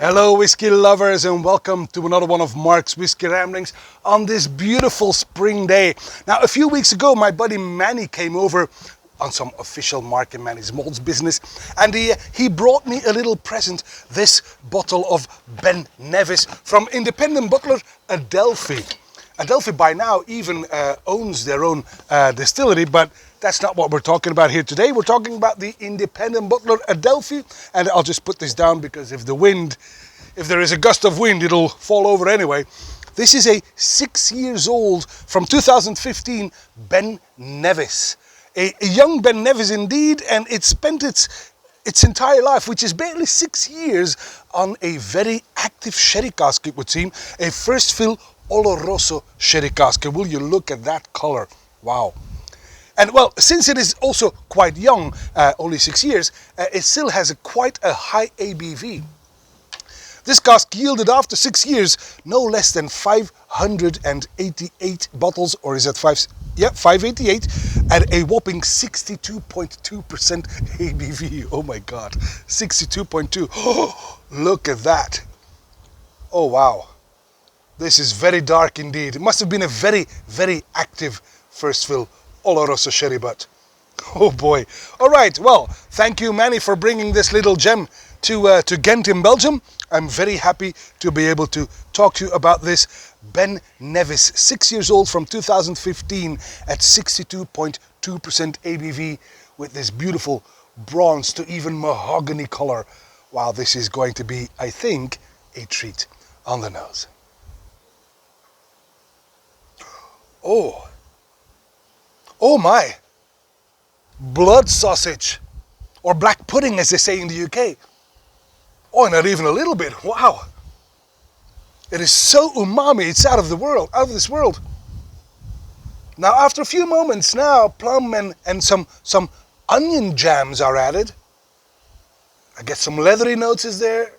Hello whiskey lovers, and welcome to another one of Mark's Whiskey Ramblings on this beautiful spring day. Now, a few weeks ago my buddy Manny came over on some official Mark and Manny's malts business, and he brought me a little present, this bottle of Ben Nevis from independent bottler Adelphi. Adelphi by now even owns their own distillery, but that's not what we're talking about here today. We're talking about the independent bottler Adelphi, and I'll just put this down because if there is a gust of wind, it'll fall over anyway. This is a 6 years old from 2015 Ben Nevis. A young Ben Nevis indeed, and it spent its entire life, which is barely 6 years, on a very active sherry cask, it would seem, a first fill oloroso sherry cask. Will you look at that color? Wow. And well, since it is also quite young, only 6 years, it still has quite a high ABV. This cask yielded after 6 years no less than 588 bottles, or is it 588, at a whopping 62.2% ABV. Oh my God, 62.2. Oh, look at that. Oh wow. This is very dark indeed. It must have been a very, very active first fill oloroso sherry butt. Oh boy. All right, well, thank you Manny for bringing this little gem to Ghent in Belgium. I'm very happy to be able to talk to you about this Ben Nevis, 6 years old from 2015 at 62.2% ABV with this beautiful bronze to even mahogany color. Wow, this is going to be, I think, a treat on the nose. Oh my, blood sausage, or black pudding as they say in the UK. Oh, not even a little bit, wow. It is so umami, it's out of this world. Now after a few moments now, plum and some onion jams are added. I get some leathery notes is there,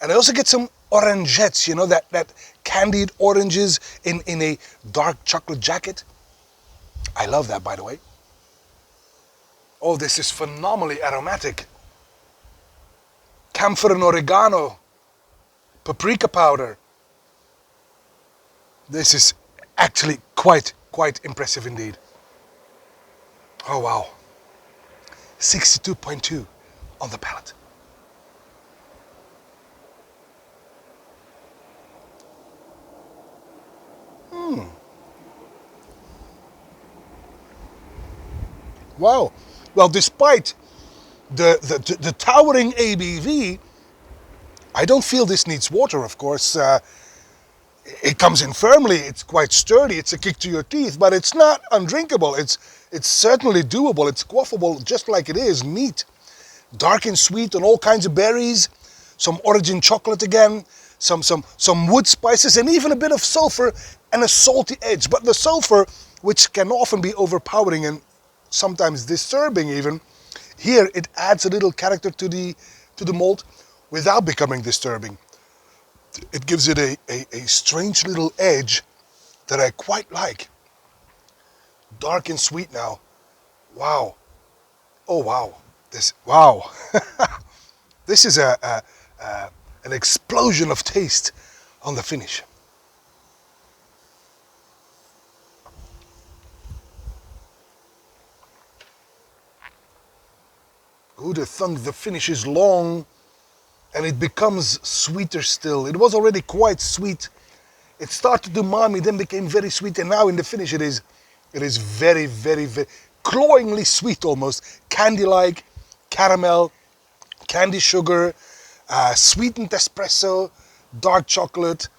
and I also get some orangettes, you know, that candied oranges in a dark chocolate jacket. I love that, by the way. Oh, this is phenomenally aromatic. Camphor and oregano, paprika powder. This is actually quite impressive indeed. Oh wow. 62.2 on the palate. Wow. Well, despite the towering ABV, I don't feel this needs water, of course. It comes in firmly, it's quite sturdy, it's a kick to your teeth, but it's not undrinkable. It's certainly doable, it's quaffable just like it is, neat. Dark and sweet on all kinds of berries, some origin chocolate again, some wood spices, and even a bit of sulfur and a salty edge. But the sulfur, which can often be overpowering and sometimes disturbing even, here it adds a little character to the malt without becoming disturbing. It gives it a strange little edge that I quite like. Dark and sweet now. Wow. Oh wow. Wow. This is an explosion of taste on the finish. Who'd have thunk the finish is long and it becomes sweeter still. It was already quite sweet. It started to umami, then became very sweet, and now in the finish it is very, very, very cloyingly sweet almost. Candy-like, caramel, candy sugar, sweetened espresso, dark chocolate.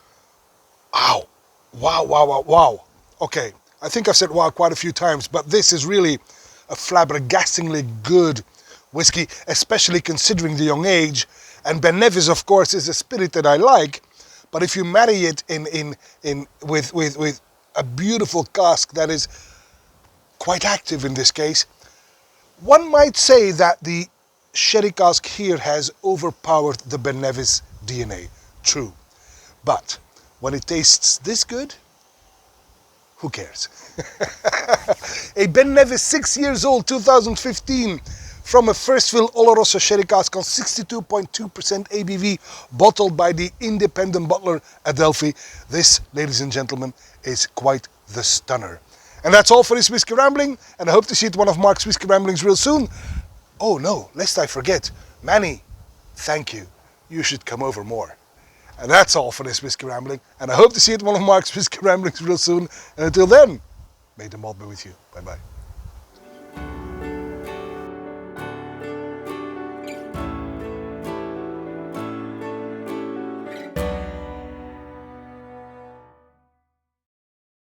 Wow. Wow, wow, wow, wow. Okay, I think I've said wow quite a few times, but this is really a flabbergastingly good whiskey, especially considering the young age. And Ben Nevis, of course, is a spirit that I like, but if you marry it with a beautiful cask that is quite active in this case, one might say that the sherry cask here has overpowered the Ben Nevis DNA. True. But when it tastes this good, who cares? A Ben Nevis, 6 years old, 2015. from a first fill oloroso sherry cask on 62.2% ABV, bottled by the independent bottler Adelphi. This, ladies and gentlemen, is quite the stunner. And that's all for this Whiskey Rambling, and I hope to see you at one of Mark's Whiskey Ramblings real soon. Oh no, lest I forget, Manny, thank you. You should come over more. And that's all for this Whiskey Rambling, and I hope to see you at one of Mark's Whiskey Ramblings real soon. And until then, may the malt be with you. Bye bye.